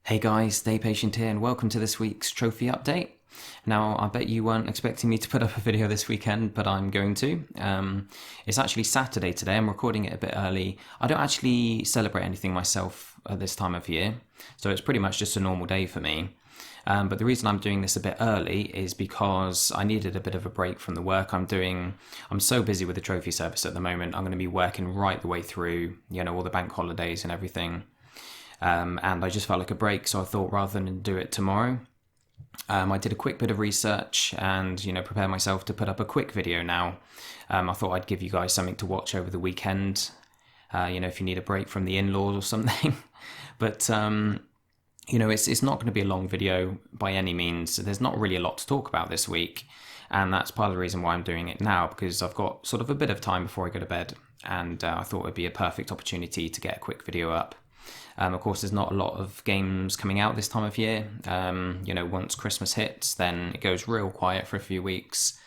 Hey guys, Stay Patient here and welcome to this week's trophy update. Now, I bet you weren't expecting me to put up a video this weekend, but I'm going to. It's actually Saturday today, I'm recording it a bit early. I don't actually celebrate anything myself at this time of year, so it's pretty much just a normal day for me. But the reason I'm doing this a bit early is because I needed a bit of a break from the work I'm doing. I'm so busy with the trophy service at the moment, I'm going to be working right the way through, all the bank holidays and everything. And I just felt like a break, so I thought rather than do it tomorrow, I did a quick bit of research and prepare myself to put up a quick video now. I thought I'd give you guys something to watch over the weekend, if you need a break from the in-laws or something. But it's not going to be a long video by any means. There's not really a lot to talk about this week, and that's part of the reason why I'm doing it now, because I've got sort of a bit of time before I go to bed, and I thought it'd be a perfect opportunity to get a quick video up. Of course, there's not a lot of games coming out this time of year. Once Christmas hits, then it goes real quiet for a few weeks.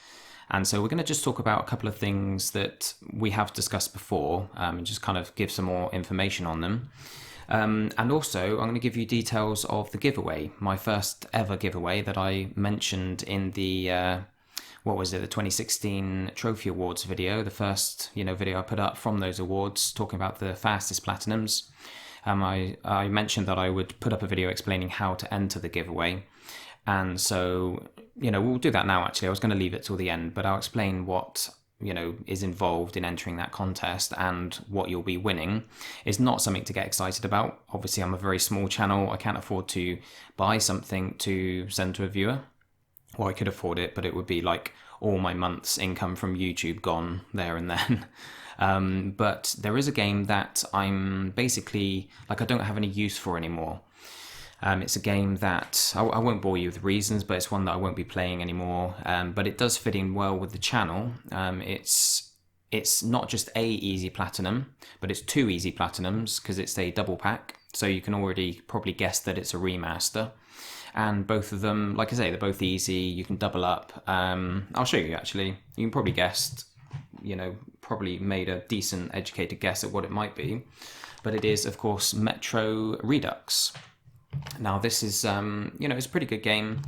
And so we're going to just talk about a couple of things that we have discussed before, and just kind of give some more information on them. And also, I'm going to give you details of the giveaway, my first ever giveaway that I mentioned in the, the 2016 Trophy Awards video, the first, video I put up from those awards, talking about the fastest platinums. I mentioned that I would put up a video explaining how to enter the giveaway. And so, we'll do that now actually. I was going to leave it till the end, but I'll explain what, is involved in entering that contest and what you'll be winning. It's not something to get excited about. Obviously, I'm a very small channel. I can't afford to buy something to send to a viewer. Well, I could afford it, but it would be like all my month's income from YouTube gone there and then. But there is a game that I'm basically, I don't have any use for anymore. It's a game that, I won't bore you with reasons, but it's one that I won't be playing anymore. But it does fit in well with the channel. It's not just a easy platinum, but it's two easy platinums, because it's a double pack. So you can already probably guess that it's a remaster. And both of them, like I say, they're both easy. You can double up. I'll show you actually. You can probably guess, probably made a decent educated guess at what it might be. But it is, of course, Metro Redux. Now this is, it's a pretty good game.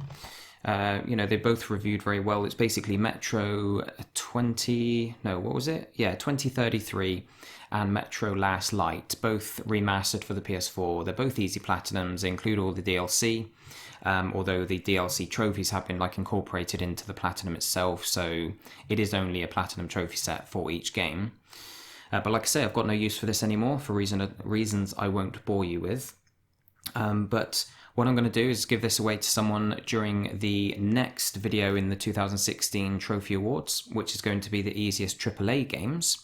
They both reviewed very well. It's basically Metro 2033 and Metro Last Light, both remastered for the PS4. They're both easy platinums. They include all the DLC. Although the DLC trophies have been incorporated into the platinum itself, so it is only a platinum trophy set for each game. But like I say, I've got no use for this anymore for reasons I won't bore you with. But what I'm going to do is give this away to someone during the next video in the 2016 Trophy Awards, which is going to be the easiest AAA games.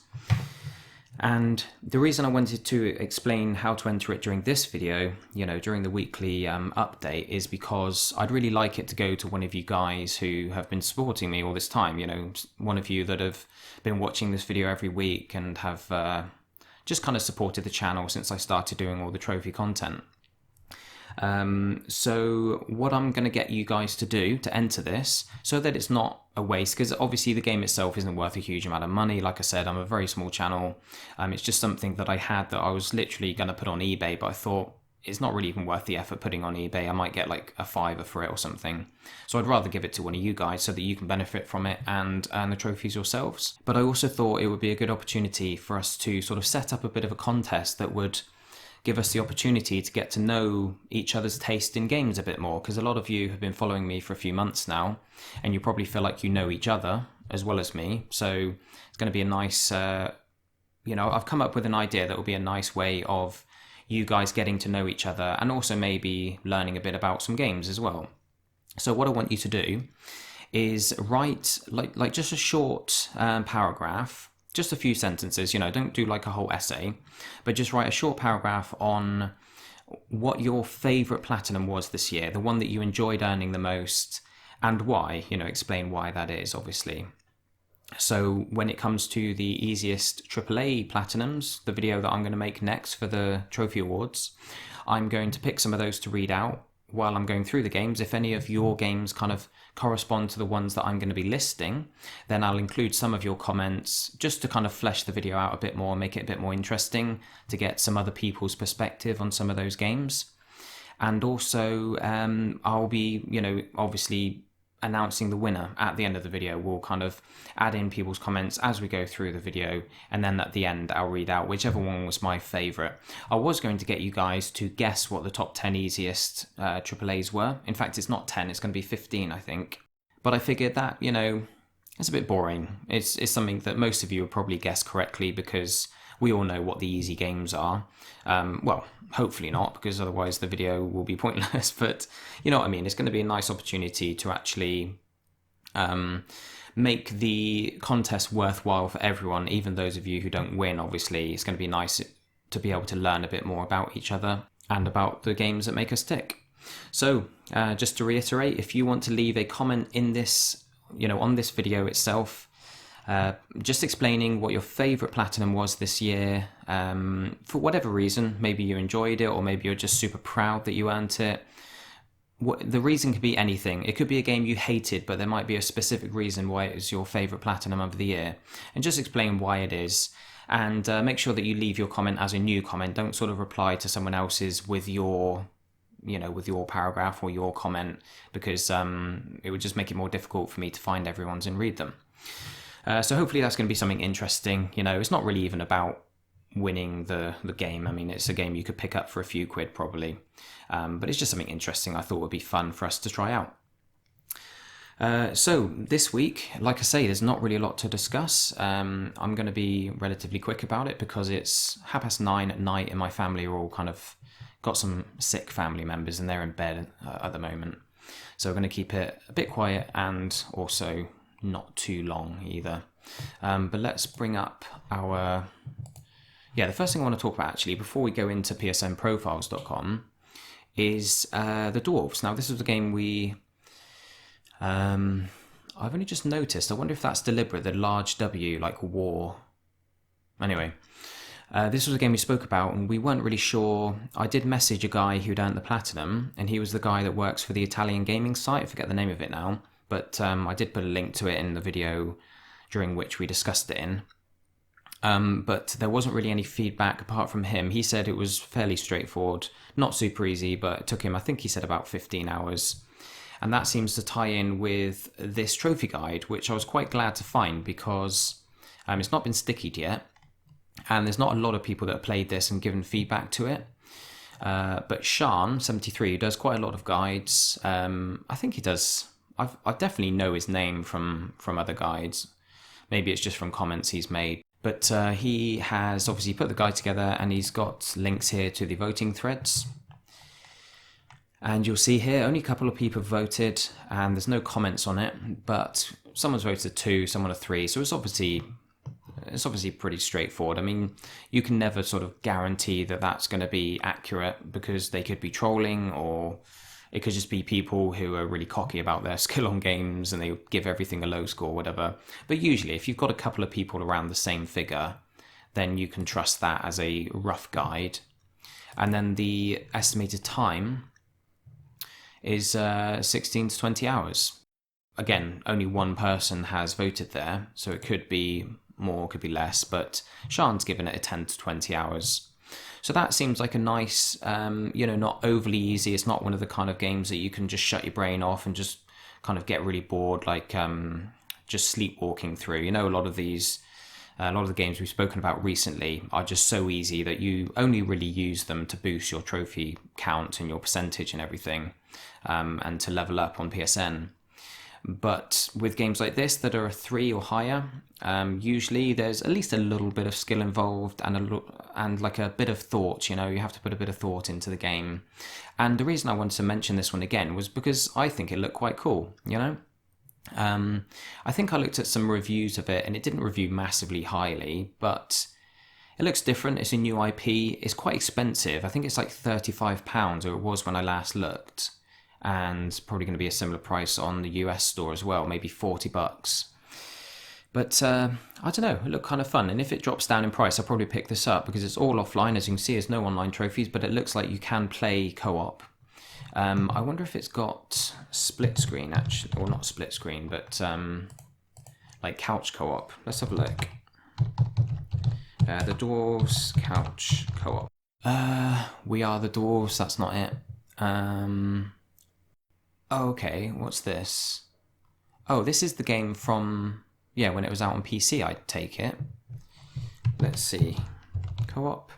And the reason I wanted to explain how to enter it during this video, during the weekly update, is because I'd really like it to go to one of you guys who have been supporting me all this time, one of you that have been watching this video every week and have just kind of supported the channel since I started doing all the trophy content. So what I'm going to get you guys to do to enter this, so that it's not a waste, because obviously the game itself isn't worth a huge amount of money. Like I said, I'm a very small channel. It's just something that I had that I was literally going to put on eBay, but I thought it's not really even worth the effort putting on eBay. I might get a $5 for it or something. So I'd rather give it to one of you guys so that you can benefit from it and earn the trophies yourselves. But I also thought it would be a good opportunity for us to sort of set up a bit of a contest that would give us the opportunity to get to know each other's taste in games a bit more, because a lot of you have been following me for a few months now, and you probably feel like you know each other as well as me. So it's going to be a nice, I've come up with an idea that will be a nice way of you guys getting to know each other, and also maybe learning a bit about some games as well. So what I want you to do is write like just a short paragraph. Just a few sentences, don't do a whole essay, but just write a short paragraph on what your favourite platinum was this year, the one that you enjoyed earning the most, and why, explain why that is, obviously. So when it comes to the easiest AAA platinums, the video that I'm going to make next for the Trophy Awards, I'm going to pick some of those to read out while I'm going through the games. If any of your games kind of correspond to the ones that I'm going to be listing, then I'll include some of your comments just to kind of flesh the video out a bit more, make it a bit more interesting, to get some other people's perspective on some of those games. And also, I'll be, obviously announcing the winner at the end of the video. We'll kind of add in people's comments as we go through the video, and then at the end I'll read out whichever one was my favourite. I was going to get you guys to guess what the top 10 easiest AAAs were. In fact, it's not 10, it's going to be 15, I think. But I figured that, it's a bit boring. It's something that most of you will probably guess correctly because we all know what the easy games are. Well, hopefully not, because otherwise the video will be pointless. But you know what I mean? It's going to be a nice opportunity to actually make the contest worthwhile for everyone, even those of you who don't win, obviously. It's going to be nice to be able to learn a bit more about each other and about the games that make us tick. So, just to reiterate, if you want to leave a comment in this, on this video itself, just explaining what your favourite platinum was this year, for whatever reason. Maybe you enjoyed it, or maybe you're just super proud that you earned it. The reason could be anything. It could be a game you hated, but there might be a specific reason why it was your favourite platinum of the year. And just explain why it is. And make sure that you leave your comment as a new comment. Don't sort of reply to someone else's with your paragraph or your comment, because it would just make it more difficult for me to find everyone's and read them. So hopefully that's going to be something interesting. It's not really even about winning the game. I mean, it's a game you could pick up for a few quid probably. But it's just something interesting I thought would be fun for us to try out. So this week, like I say, there's not really a lot to discuss. I'm going to be relatively quick about it because it's 9:30 at night and my family are all kind of got some sick family members and they're in bed at the moment. So we're going to keep it a bit quiet and also not too long either. But let's bring up our... the first thing I want to talk about actually before we go into psnprofiles.com is the Dwarves. Now this was a game I've only just noticed. I wonder if that's deliberate, the large W, like war. Anyway, this was a game we spoke about and we weren't really sure. I did message a guy who'd earned the platinum, and he was the guy that works for the Italian gaming site. I forget the name of it now. But I did put a link to it in the video during which we discussed it in. But there wasn't really any feedback apart from him. He said it was fairly straightforward, not super easy, but it took him, I think he said about 15 hours. And that seems to tie in with this trophy guide, which I was quite glad to find because it's not been stickied yet. And there's not a lot of people that have played this and given feedback to it. But Sean73 does quite a lot of guides. I think he does... I definitely know his name from other guides. Maybe it's just from comments he's made. But he has obviously put the guide together and he's got links here to the voting threads. And you'll see here only a couple of people have voted and there's no comments on it. But someone's voted 2, someone a 3. So it's obviously pretty straightforward. I mean, you can never sort of guarantee that that's going to be accurate because they could be trolling, or it could just be people who are really cocky about their skill on games and they give everything a low score, whatever. But usually, if you've got a couple of people around the same figure, then you can trust that as a rough guide. And then the estimated time is 16 to 20 hours. Again, only one person has voted there, so it could be more, could be less, but Sean's given it a 10 to 20 hours. So that seems like a nice, not overly easy. It's not one of the kind of games that you can just shut your brain off and just kind of get really bored, like just sleepwalking through. A lot of the games we've spoken about recently are just so easy that you only really use them to boost your trophy count and your percentage and everything, and to level up on PSN. But with games like this that are a 3 or higher, usually there's at least a little bit of skill involved and like a bit of thought. You have to put a bit of thought into the game. And the reason I wanted to mention this one again was because I think it looked quite cool. I think I looked at some reviews of it and it didn't review massively highly, but it looks different. It's a new IP. It's quite expensive. I think it's like £35, or it was when I last looked. And probably going to be a similar price on the US store as well, maybe $40. But I don't know, it looked kind of fun. And if it drops down in price, I'll probably pick this up because it's all offline. As you can see, there's no online trophies, but it looks like you can play co-op. I wonder if it's got split screen, actually, or not split screen, but like couch co-op. Let's have a look. The Dwarves couch co-op. We Are the Dwarves, that's not it. Okay, what's this? Oh, this is the game from, yeah, when it was out on PC, I'd take it. Let's see. Co-op.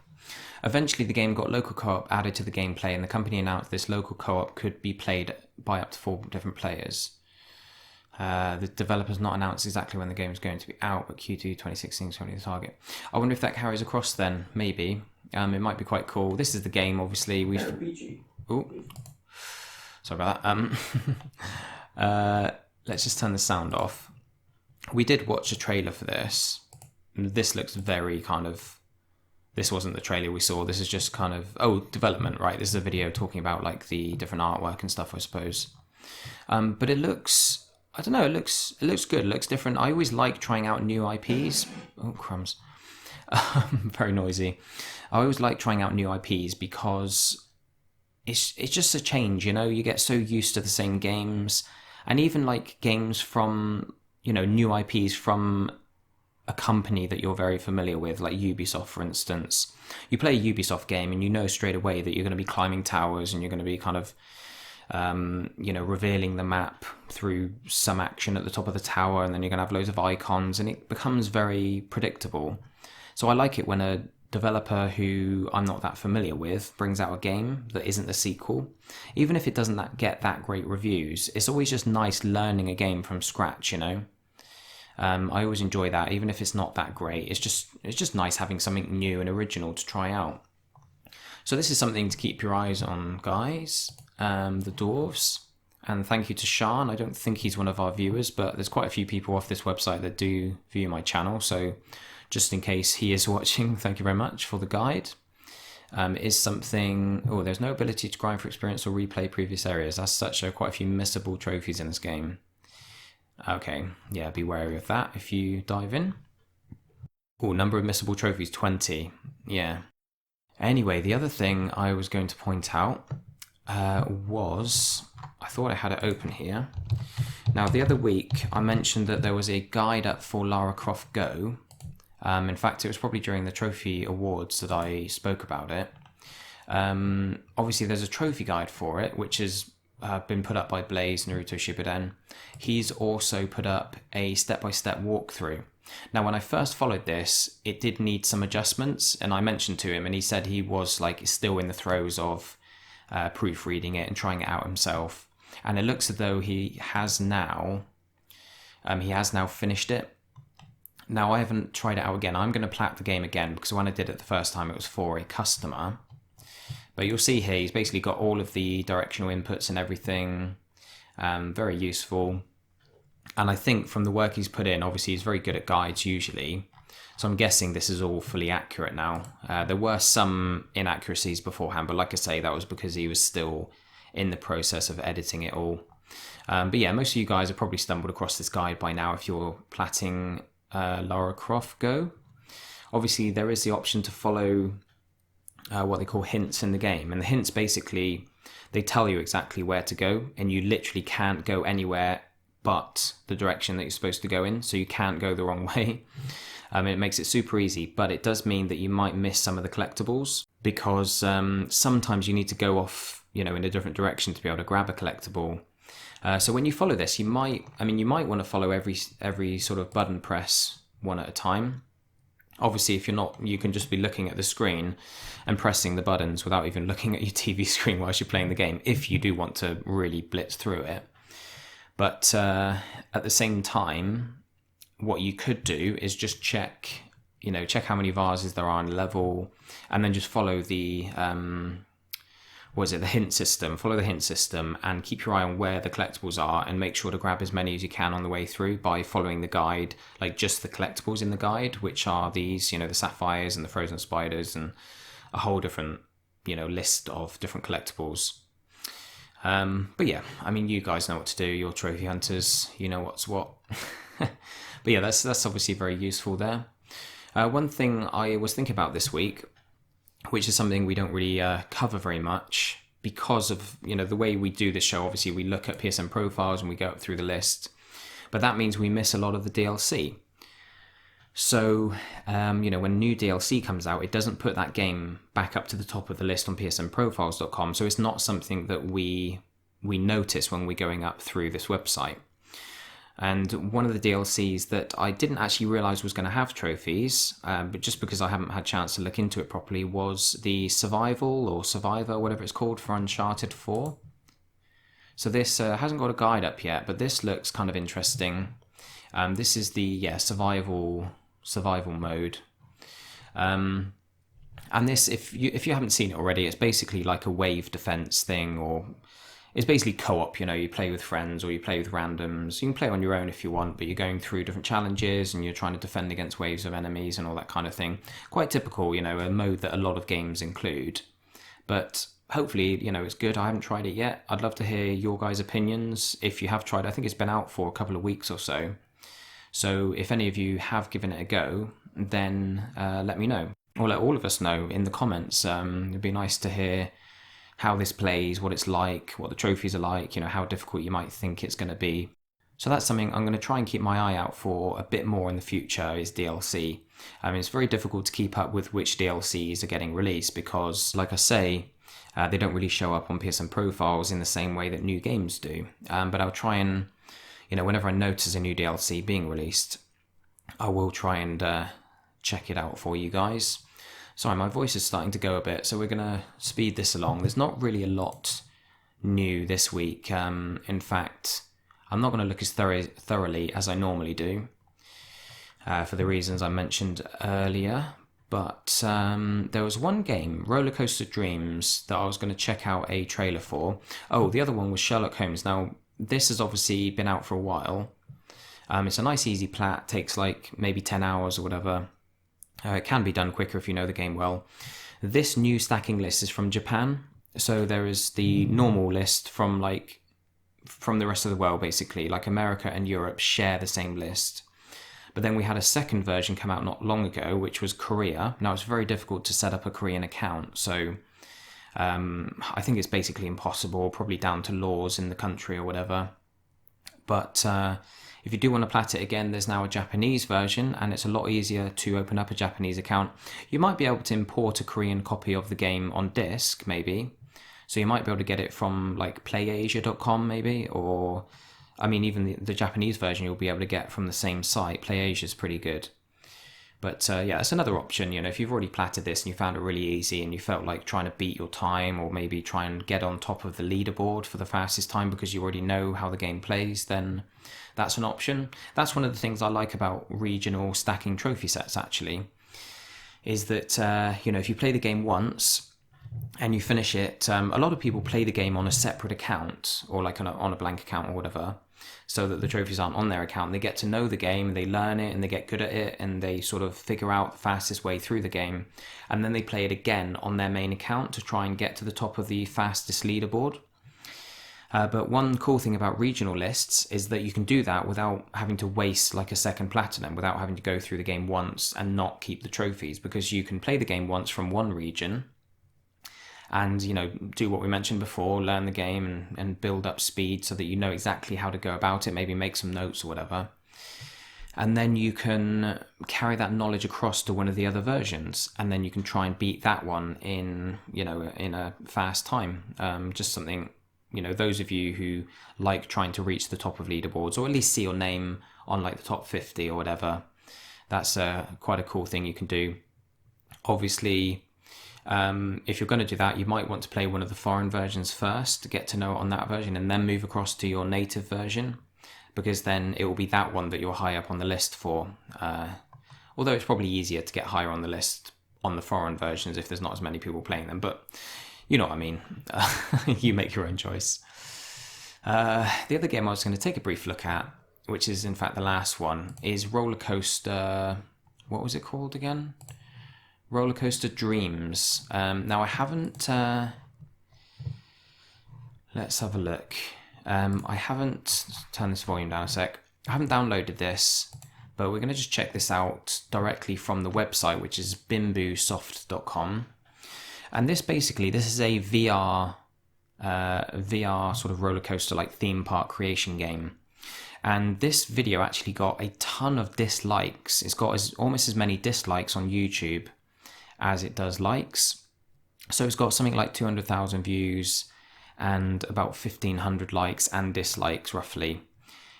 Eventually, the game got local co-op added to the gameplay, and the company announced this local co-op could be played by up to 4 different players. The developer's not announced exactly when the game is going to be out, but Q2 2016 is currently the target. I wonder if that carries across then, maybe. It might be quite cool. This is the game, obviously. Oh, sorry about that. Let's just turn the sound off. We did watch a trailer for this. This looks very kind of... This wasn't the trailer we saw. This is just kind of... Oh, development, right. This is a video talking about like the different artwork and stuff, I suppose. But it looks... I don't know, it looks good. It looks different. I always like trying out new IPs. Oh, crumbs. Very noisy. I always like trying out new IPs because it's just a change, you know? You get so used to the same games. And even like games from, you know, new IPs from a company that you're very familiar with, like Ubisoft, for instance. You play a Ubisoft game and you know straight away that you're going to be climbing towers and you're going to be kind of, you know, revealing the map through some action at the top of the tower, and then you're going to have loads of icons, and it becomes very predictable. So I like it when a developer who I'm not that familiar with brings out a game that isn't the sequel. Even if it doesn't get that great reviews, it's always just nice learning a game from scratch, you know? I always enjoy that, even if it's not that great. It's just nice having something new and original to try out. So this is something to keep your eyes on, guys. The Dwarves. And thank you to Sean. I don't think he's one of our viewers, but there's quite a few people off this website that do view my channel. So just in case he is watching, thank you very much for the guide. Is something... Oh, there's no ability to grind for experience or replay previous areas. As such, there are quite a few missable trophies in this game. Okay, yeah, be wary of that if you dive in. Oh, number of missable trophies, 20. Yeah. Anyway, the other thing I was going to point out was... I thought I had it open here. Now, the other week, I mentioned that there was a guide up for Lara Croft Go. In fact, it was probably during the trophy awards that I spoke about it. Obviously, there's a trophy guide for it, which has been put up by Blaze Naruto Shippuden. He's also put up a step-by-step walkthrough. Now, when I first followed this, it did need some adjustments, and I mentioned to him, and he said he was like still in the throes of proofreading it and trying it out himself. And it looks as though he has now finished it. Now, I haven't tried it out again. I'm going to plat the game again because when I did it the first time, it was for a customer. But you'll see here, he's basically got all of the directional inputs and everything. Very useful. And I think from the work he's put in, obviously he's very good at guides usually. So I'm guessing this is all fully accurate now. There were some inaccuracies beforehand, but like I say, that was because he was still in the process of editing it all. But yeah, most of you guys have probably stumbled across this guide by now if you're platting Lara Croft Go. Obviously, there is the option to follow what they call hints in the game. And the hints basically, they tell you exactly where to go, and you literally can't go anywhere but the direction that you're supposed to go in, so you can't go the wrong way. It makes it super easy, but it does mean that you might miss some of the collectibles because sometimes you need to go off, you know, in a different direction to be able to grab a collectible. So when you follow this, you might want to follow every sort of button press one at a time. Obviously, if you're not, you can just be looking at the screen and pressing the buttons without even looking at your TV screen whilst you're playing the game, if you do want to really blitz through it. But at the same time, what you could do is just check how many vases there are in level, and then just follow the the hint system. Follow the hint system and keep your eye on where the collectibles are, and make sure to grab as many as you can on the way through by following the guide, like just the collectibles in the guide, which are these, the sapphires and the frozen spiders and a whole different, list of different collectibles. But yeah, you guys know what to do. You're trophy hunters. You know what's what. But yeah, that's obviously very useful there. One thing I was thinking about this week, which is something we don't really cover very much because of the way we do this show. Obviously, we look at PSN profiles and we go up through the list, but that means we miss a lot of the DLC. So, when new DLC comes out, it doesn't put that game back up to the top of the list on psnprofiles.com. So it's not something that we notice when we're going up through this website. And one of the DLCs that I didn't actually realise was going to have trophies, but just because I haven't had a chance to look into it properly, was the Survival or Survivor, whatever it's called, for Uncharted 4. So this hasn't got a guide up yet, but this looks kind of interesting. This is the survival mode. And this, if you haven't seen it already, it's basically like a wave defense thing, or it's basically co-op. You play with friends or you play with randoms. You can play on your own if you want, but you're going through different challenges and you're trying to defend against waves of enemies and all that kind of thing. Quite typical, a mode that a lot of games include. But hopefully, it's good. I haven't tried it yet. I'd love to hear your guys' opinions. If you have tried it, I think it's been out for a couple of weeks or so. So if any of you have given it a go, then let me know. Or let all of us know in the comments. It'd be nice to hear how this plays, what it's like, what the trophies are like, how difficult you might think it's going to be. So that's something I'm going to try and keep my eye out for a bit more in the future, is DLC. It's very difficult to keep up with which DLCs are getting released because, like I say, they don't really show up on PSN profiles in the same way that new games do. But I'll try and, whenever I notice a new DLC being released, I will try and check it out for you guys. Sorry, my voice is starting to go a bit, so we're going to speed this along. There's not really a lot new this week. In fact, I'm not going to look as thoroughly as I normally do for the reasons I mentioned earlier. But there was one game, Roller Coaster Dreams, that I was going to check out a trailer for. Oh, the other one was Sherlock Holmes. Now, this has obviously been out for a while. It's a nice easy plat, takes like maybe 10 hours or whatever. It can be done quicker if you know the game well. This new stacking list is from Japan. So there is the normal list from the rest of the world, basically. Like America and Europe share the same list. But then we had a second version come out not long ago, which was Korea. Now, it's very difficult to set up a Korean account. So I think it's basically impossible, probably down to laws in the country or whatever. But if you do want to plat it again, there's now a Japanese version, and it's a lot easier to open up a Japanese account. You might be able to import a Korean copy of the game on disc, maybe. So you might be able to get it from like playasia.com maybe, or even the Japanese version you'll be able to get from the same site. PlayAsia is pretty good. But it's another option. If you've already platted this and you found it really easy and you felt like trying to beat your time, or maybe try and get on top of the leaderboard for the fastest time because you already know how the game plays, then that's an option. That's one of the things I like about regional stacking trophy sets, actually, is that if you play the game once and you finish it, a lot of people play the game on a separate account, or like on a blank account or whatever, so that the trophies aren't on their account. They get to know the game, they learn it, and they get good at it, and they sort of figure out the fastest way through the game. And then they play it again on their main account to try and get to the top of the fastest leaderboard. But one cool thing about regional lists is that you can do that without having to waste like a second platinum, without having to go through the game once and not keep the trophies, because you can play the game once from one region and do what we mentioned before, learn the game and build up speed so that you know exactly how to go about it, maybe make some notes or whatever. And then you can carry that knowledge across to one of the other versions, and then you can try and beat that one in a fast time. Just something, those of you who like trying to reach the top of leaderboards, or at least see your name on like the top 50 or whatever, that's quite a cool thing you can do. Obviously, if you're going to do that, you might want to play one of the foreign versions first to get to know it on that version, and then move across to your native version, because then it will be that one that you're high up on the list for. Although it's probably easier to get higher on the list on the foreign versions if there's not as many people playing them, but you know what I mean. You make your own choice. The other game I was going to take a brief look at, which is in fact the last one, is Roller Coaster... What was it called again? Roller Coaster Dreams. Now I haven't... let's have a look. I haven't... Turn this volume down a sec. I haven't downloaded this, but we're going to just check this out directly from the website, which is bimbosoft.com. And this is a VR sort of roller coaster like theme park creation game. And this video actually got a ton of dislikes. It's got almost as many dislikes on YouTube as it does likes. So it's got something like 200,000 views and about 1,500 likes and dislikes roughly.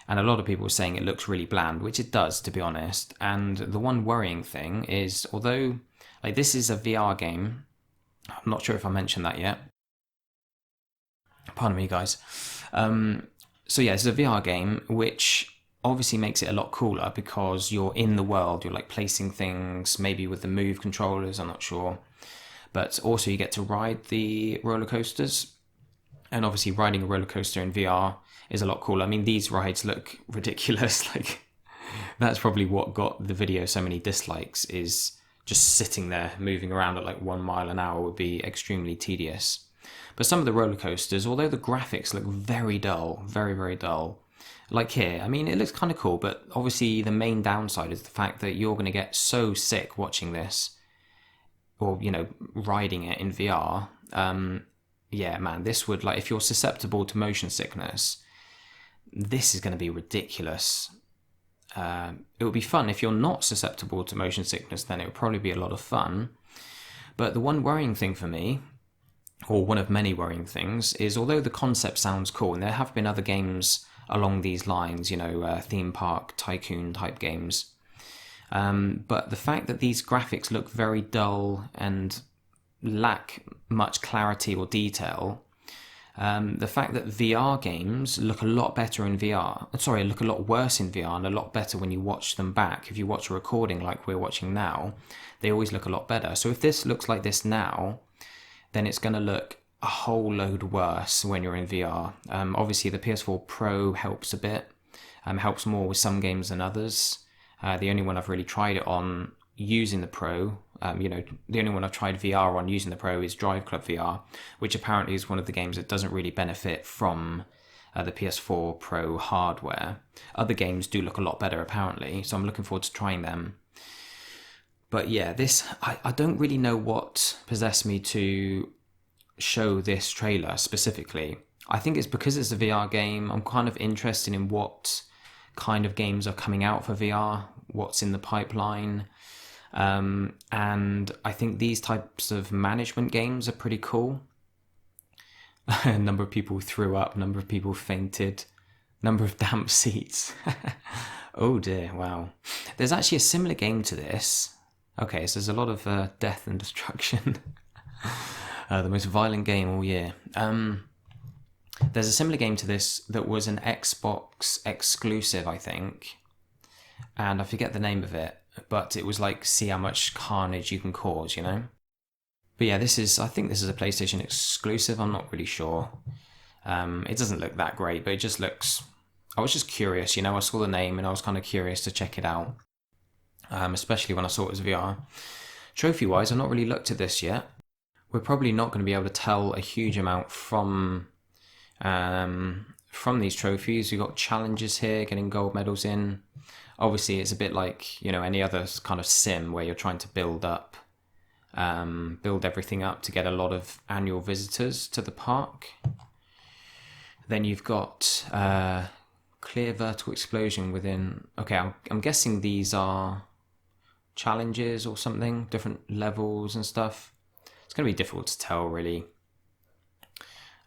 And a lot of people are saying it looks really bland, which it does, to be honest. And the one worrying thing is, although like this is a VR game, I'm not sure if I mentioned that yet. Pardon me, guys. So yeah, it's a VR game, which obviously makes it a lot cooler because you're in the world, you're like placing things, maybe with the Move controllers, I'm not sure. But also you get to ride the roller coasters. And obviously riding a roller coaster in VR is a lot cooler. I mean, these rides look ridiculous. Like, that's probably what got the video so many dislikes, is just sitting there moving around at like 1 mile an hour would be extremely tedious. But some of the roller coasters, although the graphics look very dull, very, very dull, like here, I mean, it looks kind of cool, but obviously the main downside is the fact that you're going to get so sick watching this, or, you know, riding it in VR. Yeah, man, this would, like, if you're susceptible to motion sickness, this is going to be ridiculous. It would be fun. If you're not susceptible to motion sickness, then it would probably be a lot of fun. But the one worrying thing for me, or one of many worrying things, is although the concept sounds cool, and there have been other games along these lines, you know, theme park, tycoon type games, but the fact that these graphics look very dull and lack much clarity or detail, the fact that VR games look a lot better in VR, sorry, look a lot worse in VR and a lot better when you watch them back. If you watch a recording like we're watching now, they always look a lot better. So if this looks like this now, then it's going to look a whole load worse when you're in VR. Obviously, the PS4 Pro helps a bit, helps more with some games than others. The only one I've really tried it on using the Pro, the only one I've tried VR on using the Pro is Drive Club VR, which apparently is one of the games that doesn't really benefit from the PS4 Pro hardware. Other games do look a lot better apparently, so I'm looking forward to trying them. But yeah, this, I don't really know what possessed me to show this trailer specifically. I think it's because it's a VR game. I'm kind of interested in what kind of games are coming out for VR, what's in the pipeline. And I think these types of management games are pretty cool. A number of people threw up, a number of people fainted, number of damp seats. Oh dear, wow. There's actually a similar game to this. Okay, so there's a lot of death and destruction. The most violent game all year. There's a similar game to this that was an Xbox exclusive, I think. And I forget the name of it, but it was like, see how much carnage you can cause, you know? But yeah, I think this is a PlayStation exclusive, I'm not really sure. It doesn't look that great, but it just looks... I was just curious, you know, I saw the name and I was kind of curious to check it out. Especially when I saw it was VR. Trophy-wise, I've not really looked at this yet. We're probably not going to be able to tell a huge amount from these trophies. We've got challenges here, getting gold medals in. Obviously, it's a bit like, you know, any other kind of sim where you're trying to build everything up to get a lot of annual visitors to the park. Then you've got clear vertical explosion within... Okay, I'm guessing these are challenges or something, different levels and stuff. It's going to be difficult to tell, really.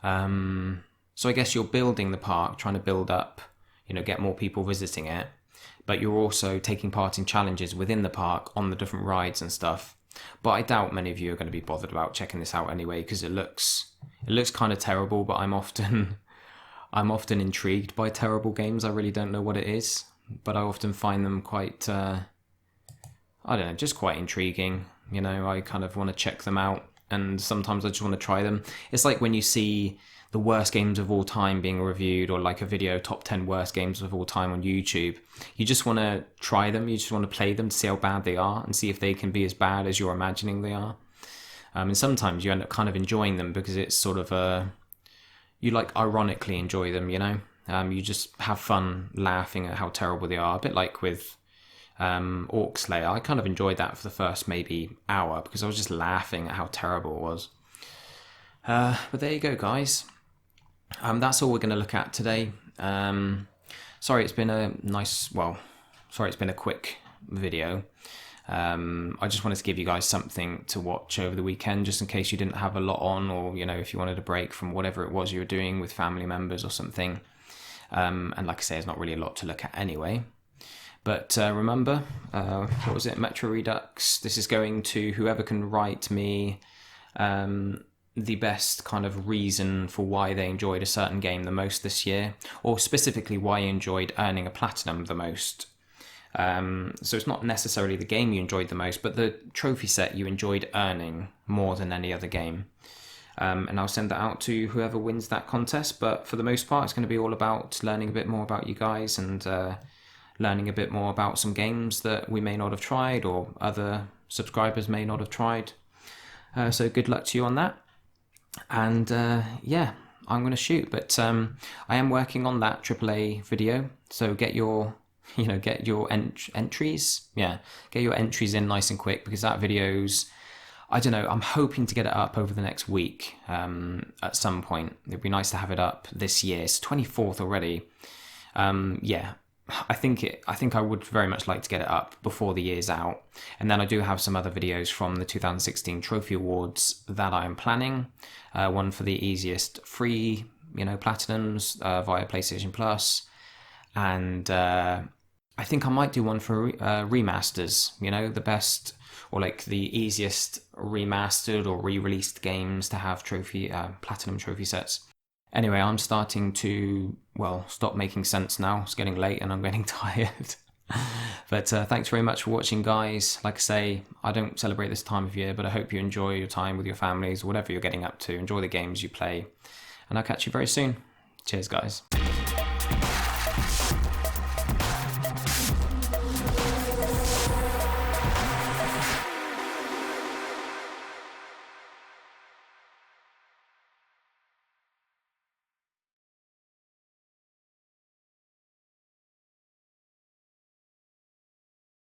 So I guess you're building the park, trying to build up, you know, get more people visiting it, but you're also taking part in challenges within the park on the different rides and stuff. But I doubt many of you are going to be bothered about checking this out anyway, because it looks kind of terrible, but I'm often intrigued by terrible games. I really don't know what it is, but I often find them quite, I don't know, just quite intriguing. You know, I kind of want to check them out, and sometimes I just want to try them. It's like when you see the worst games of all time being reviewed, or like a video top 10 worst games of all time on YouTube. You just want to try them, you just want to play them to see how bad they are and see if they can be as bad as you're imagining they are. And sometimes you end up kind of enjoying them because it's sort of you like ironically enjoy them, you know? You just have fun laughing at how terrible they are. A bit like with Orc Slayer. I kind of enjoyed that for the first maybe hour because I was just laughing at how terrible it was. But there you go, guys. That's all we're going to look at today. sorry it's been a quick video. I just wanted to give you guys something to watch over the weekend, just in case you didn't have a lot on, or if you wanted a break from whatever it was you were doing with family members or something. And like I say, there's not really a lot to look at anyway. But remember, what was it? Metro Redux. This is going to whoever can write me the best kind of reason for why they enjoyed a certain game the most this year, or specifically why you enjoyed earning a platinum the most. So it's not necessarily the game you enjoyed the most, but the trophy set you enjoyed earning more than any other game. And I'll send that out to whoever wins that contest. But for the most part, it's going to be all about learning a bit more about you guys and learning a bit more about some games that we may not have tried or other subscribers may not have tried. So good luck to you on that. And yeah, I'm going to shoot. But I am working on that AAA video. So get your entries. Yeah, get your entries in nice and quick, because that video's, I don't know, I'm hoping to get it up over the next week at some point. It'd be nice to have it up this year. It's 24th already. Yeah, I think I would very much like to get it up before the year's out. And then I do have some other videos from the 2016 Trophy Awards that I'm planning. One for the easiest free, platinums via PlayStation Plus. And I think I might do one for remasters, the best or like the easiest remastered or re-released games to have platinum trophy sets. Anyway, I'm starting to, stop making sense now. It's getting late and I'm getting tired. But thanks very much for watching, guys. Like I say, I don't celebrate this time of year, but I hope you enjoy your time with your families, whatever you're getting up to. Enjoy the games you play. And I'll catch you very soon. Cheers, guys.